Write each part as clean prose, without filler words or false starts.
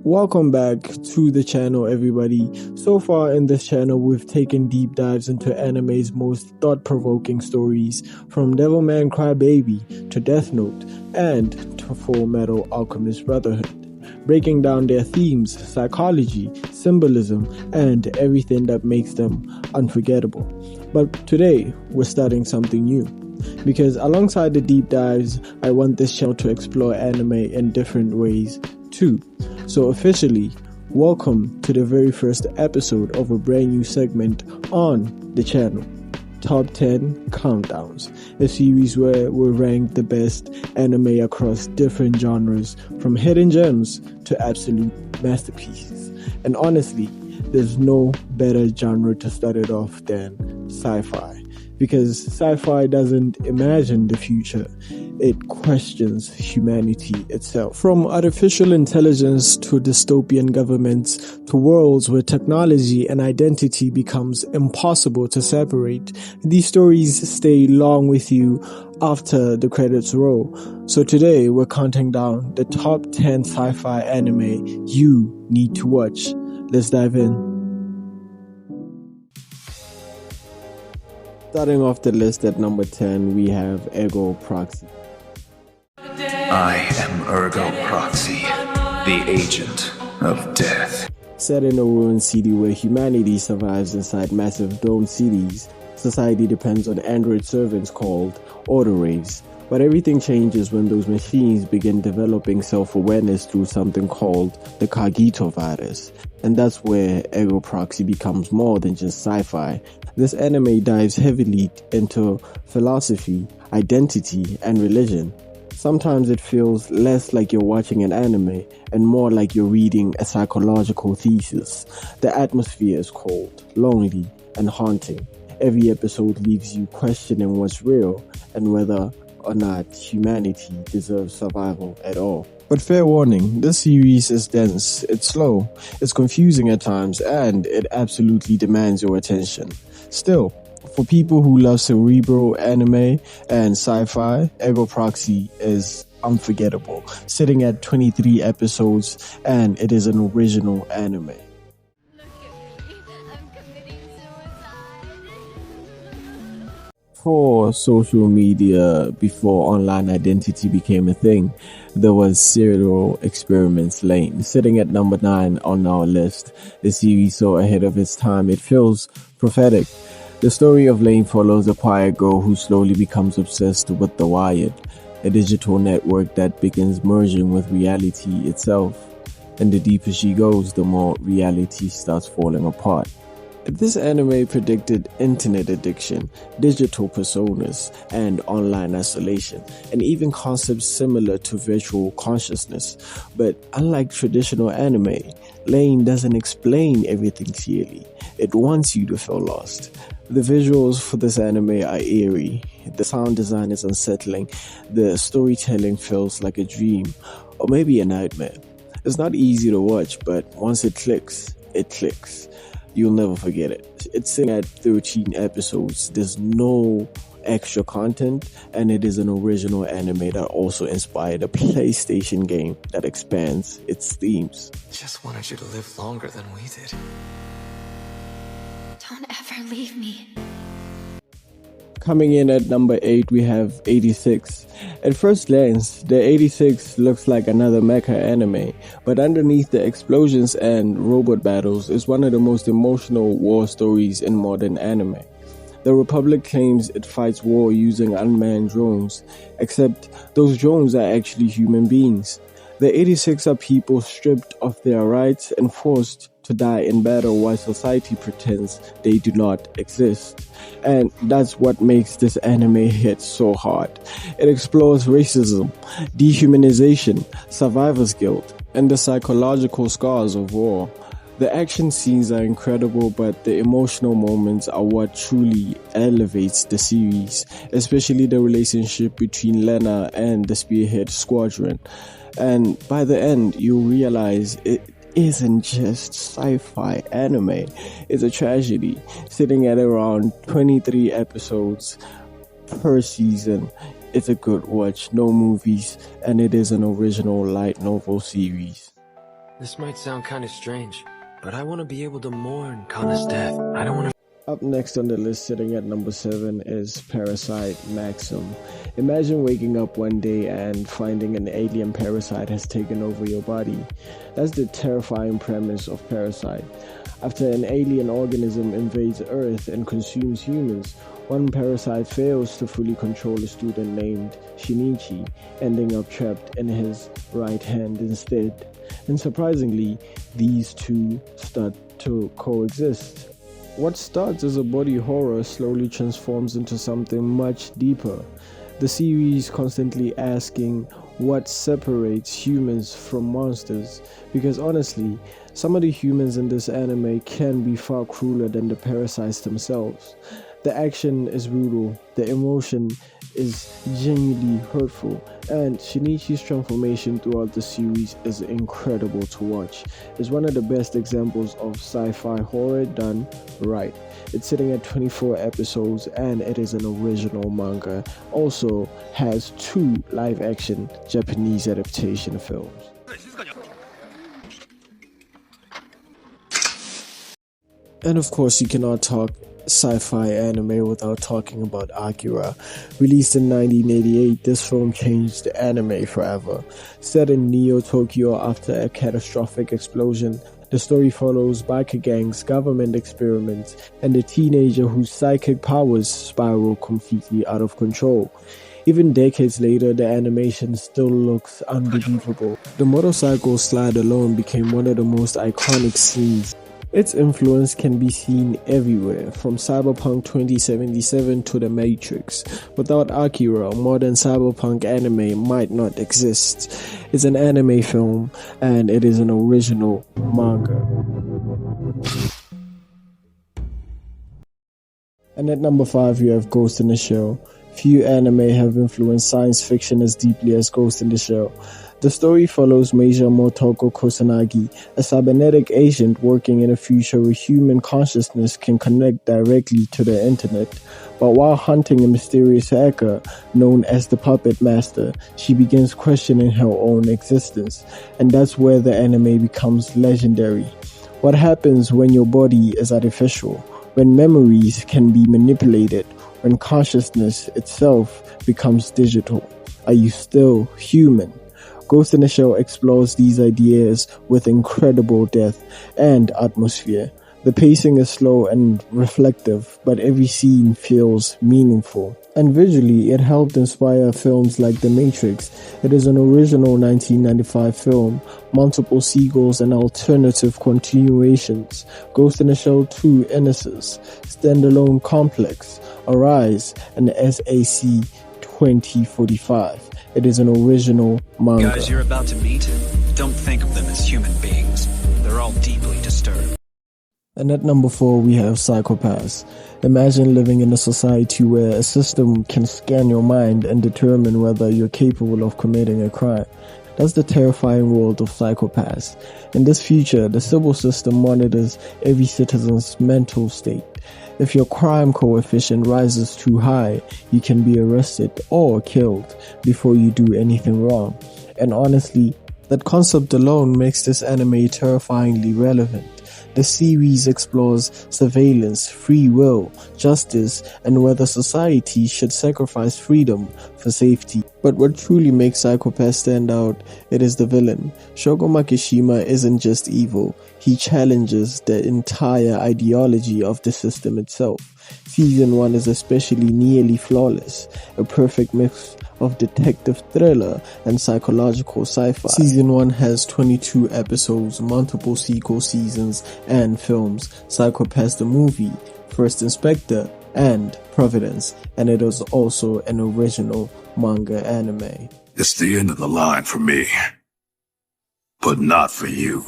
Welcome back to the channel, everybody. So far in this channel, we've taken deep dives into anime's most thought-provoking stories, from Devilman Crybaby to Death Note and to Full Metal Alchemist Brotherhood, breaking down their themes, psychology, symbolism, and everything that makes them unforgettable. But today, we're starting something new. Because alongside the deep dives, I want this channel to explore anime in different ways too. So officially, welcome to the very first episode of a brand new segment on the channel, Top 10 Countdowns, a series where we rank the best anime across different genres, from hidden gems to absolute masterpieces. And honestly, there's no better genre to start it off than sci-fi. Because sci-fi doesn't imagine the future, it questions humanity itself. From artificial intelligence to dystopian governments to worlds where technology and identity becomes impossible to separate, these stories stay long with you after the credits roll. So today we're counting down the top 10 sci-fi anime you need to watch. Let's dive in. Starting off the list at number 10, we have Ergo Proxy. I am Ergo Proxy, the agent of death. Set in a ruined city where humanity survives inside massive domed cities, society depends on android servants called autoreivs. But everything changes when those machines begin developing self-awareness through something called the Cogito virus. And that's where Ergo Proxy becomes more than just sci-fi. This anime dives heavily into philosophy, identity, and religion. Sometimes it feels less like you're watching an anime and more like you're reading a psychological thesis. The atmosphere is cold, lonely, and haunting. Every episode leaves you questioning what's real and whether or not humanity deserves survival at all. But fair warning, this series is dense, it's slow, it's confusing at times, and it absolutely demands your attention. Still, for people who love cerebral anime and sci-fi, Ergo Proxy is unforgettable, sitting at 23 episodes, and it is an original anime. For social media, before online identity became a thing, there was Serial Experiments Lane, sitting at number 9 on our list. The series so ahead of its time, it feels prophetic. The story of Lane follows a quiet girl who slowly becomes obsessed with The Wired, a digital network that begins merging with reality itself. And the deeper she goes, the more reality starts falling apart. This anime predicted internet addiction, digital personas, and online isolation, and even concepts similar to virtual consciousness. But unlike traditional anime, Lane doesn't explain everything clearly. It wants you to feel lost. The visuals for this anime are eerie, the sound design is unsettling, the storytelling feels like a dream, or maybe a nightmare. It's not easy to watch, but once it clicks, it clicks. You'll never forget it. It's sitting at 13 episodes. There's no extra content, and it is an original anime that also inspired a PlayStation game that expands its themes. Just wanted you to live longer than we did. Don't ever leave me. Coming in at number 8, we have 86. At first glance, the 86 looks like another mecha anime, but underneath the explosions and robot battles is one of the most emotional war stories in modern anime. The Republic claims it fights war using unmanned drones, except those drones are actually human beings. The 86 are people stripped of their rights and forced to die in battle while society pretends they do not exist. And that's what makes this anime hit so hard. It explores racism, dehumanization, survivor's guilt, and the psychological scars of war. The action scenes are incredible, but the emotional moments are what truly elevates the series, especially the relationship between Lena and the Spearhead Squadron. And by the end, you realize it isn't just sci-fi anime, it's a tragedy, sitting at around 23 episodes per season. It's a good watch, no movies, and it is an original light novel series. This might sound kind of strange, but I want to be able to mourn Kana's death. I don't want to. Up next on the list, sitting at number 7, is Parasite Maxim. Imagine waking up one day and finding an alien parasite has taken over your body. That's the terrifying premise of Parasite. After an alien organism invades Earth and consumes humans, one parasite fails to fully control a student named Shinichi, ending up trapped in his right hand instead. And surprisingly, these two start to coexist. What starts as a body horror slowly transforms into something much deeper. The series constantly asking what separates humans from monsters, because honestly, some of the humans in this anime can be far crueler than the parasites themselves. The action is brutal, the emotion is genuinely hurtful, and Shinichi's transformation throughout the series is incredible to watch. It's one of the best examples of sci-fi horror done right. It's sitting at 24 episodes and it is an original manga. Also has 2 live-action Japanese adaptation films. And of course, you cannot talk sci-fi anime without talking about Akira. Released in 1988, this film changed anime forever. Set in Neo-Tokyo after a catastrophic explosion, the story follows biker gangs, government experiments, and a teenager whose psychic powers spiral completely out of control. Even decades later, the animation still looks unbelievable. The motorcycle slide alone became one of the most iconic scenes. Its influence can be seen everywhere, from Cyberpunk 2077 to The Matrix. Without Akira, modern cyberpunk anime might not exist. It's an anime film, and it is an original manga. And at number 5, you have Ghost in the Shell. Few anime have influenced science fiction as deeply as Ghost in the Shell. The story follows Major Motoko Kusanagi, a cybernetic agent working in a future where human consciousness can connect directly to the internet. But while hunting a mysterious hacker known as the Puppet Master, she begins questioning her own existence. And that's where the anime becomes legendary. What happens when your body is artificial? When memories can be manipulated? When consciousness itself becomes digital? Are you still human? Ghost in the Shell explores these ideas with incredible depth and atmosphere. The pacing is slow and reflective, but every scene feels meaningful. And visually, it helped inspire films like The Matrix. It is an original 1995 film, multiple sequels and alternative continuations. Ghost in the Shell 2 Innocence, Standalone Complex, Arise, and SAC 2045. It is an original manga. Guys you're about to meet, don't think of them as human beings. They're all deeply disturbed. And at number 4, we have Psychopaths. Imagine living in a society where a system can scan your mind and determine whether you're capable of committing a crime. That's the terrifying world of Psychopaths. In this future, the civil system monitors every citizen's mental state. If your crime coefficient rises too high, you can be arrested or killed before you do anything wrong. And honestly, that concept alone makes this anime terrifyingly relevant. The series explores surveillance, free will, justice, and whether society should sacrifice freedom for safety. But what truly makes Psychopath stand out, it is the villain. Shogo Makishima isn't just evil, he challenges the entire ideology of the system itself. Season 1 is especially nearly flawless, a perfect mix of detective thriller and psychological sci-fi. Season 1 has 22 episodes, multiple sequel seasons and films, Psychopaths the movie, First Inspector, and Providence, and it is also an original manga anime. It's the end of the line for me, but not for you.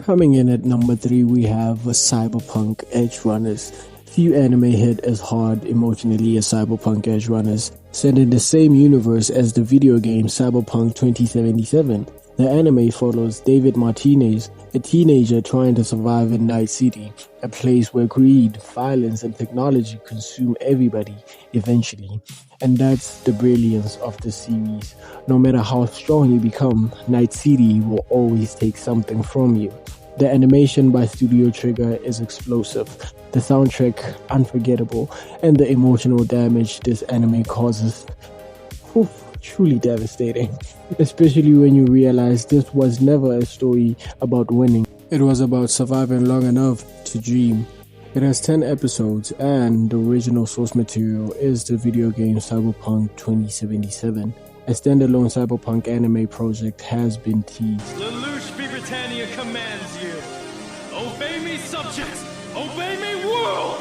Coming in at number 3, we have Cyberpunk Edge Runners. Few anime hit as hard emotionally as Cyberpunk Edge Runners. Set in the same universe as the video game Cyberpunk 2077, The anime follows David Martinez, a teenager trying to survive in Night City, a place where greed, violence, and technology consume everybody eventually. And that's the brilliance of the series. No matter how strong you become, Night City will always take something from you. The animation by Studio Trigger is explosive, the soundtrack unforgettable, and the emotional damage this anime causes, truly devastating. Especially when you realize this was never a story about winning. It was about surviving long enough to dream. It has 10 episodes, and the original source material is the video game Cyberpunk 2077. A standalone Cyberpunk anime project has been teased. Lelouch B. Britannia commands you. Obey me, subjects! Obey me, world!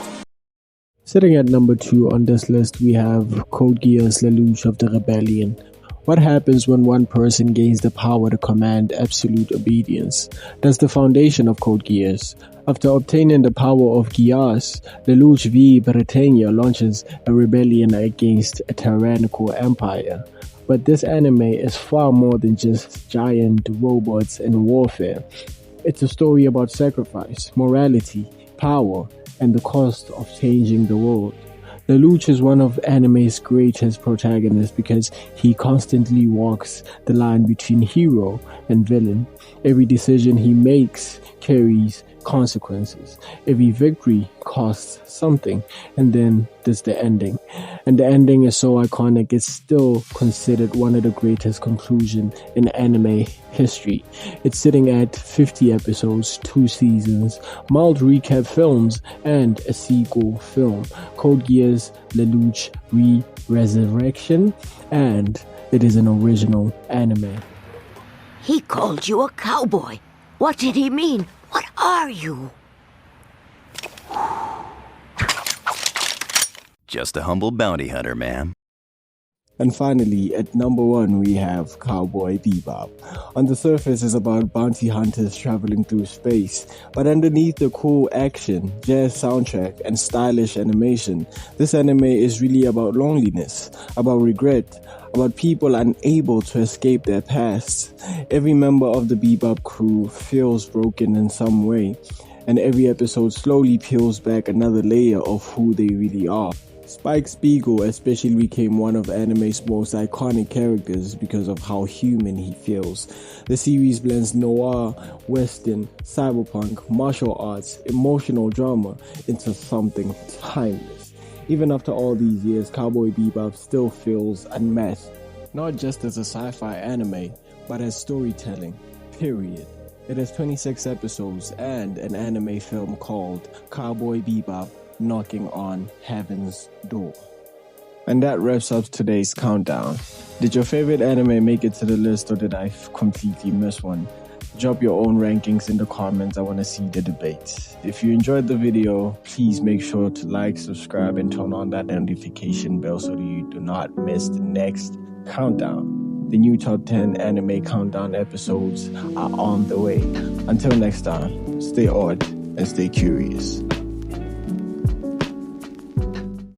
Sitting at number 2 on this list, we have Code Geass Lelouch of the Rebellion. What happens when one person gains the power to command absolute obedience? That's the foundation of Code Geass. After obtaining the power of Geass, Lelouch V. Britannia launches a rebellion against a tyrannical empire. But this anime is far more than just giant robots and warfare. It's a story about sacrifice, morality, power, and the cost of changing the world. Lelouch is one of anime's greatest protagonists because he constantly walks the line between hero and villain. Every decision he makes carries consequences. Every victory costs something, and then there's the ending. And the ending is so iconic, it's still considered one of the greatest conclusions in anime history. It's sitting at 50 episodes, 2 seasons, mild recap films, and a sequel film, Code Geass Lelouch Resurrection, and it is an original anime. He called you a cowboy. What did he mean? What are you? Just a humble bounty hunter, ma'am. And finally, at number 1, we have Cowboy Bebop. On the surface, it's about bounty hunters traveling through space, but underneath the cool action, jazz soundtrack, and stylish animation, this anime is really about loneliness, about regret, about people unable to escape their past. Every member of the Bebop crew feels broken in some way, and every episode slowly peels back another layer of who they really are. Spike Spiegel especially became one of anime's most iconic characters because of how human he feels. The series blends noir, western, cyberpunk, martial arts, emotional drama into something timeless. Even after all these years, Cowboy Bebop still feels unmatched, not just as a sci-fi anime, but as storytelling, period. It has 26 episodes and an anime film called Cowboy Bebop Knocking on Heaven's Door. And that wraps up today's countdown. Did your favorite anime make it to the list, or did I completely miss one? Drop your own rankings in the comments. I want to see the debate. If you enjoyed the video, please make sure to like, subscribe, and turn on that notification bell so that you do not miss the next countdown. The new top 10 anime countdown episodes are on the way. Until next time, stay odd and stay curious.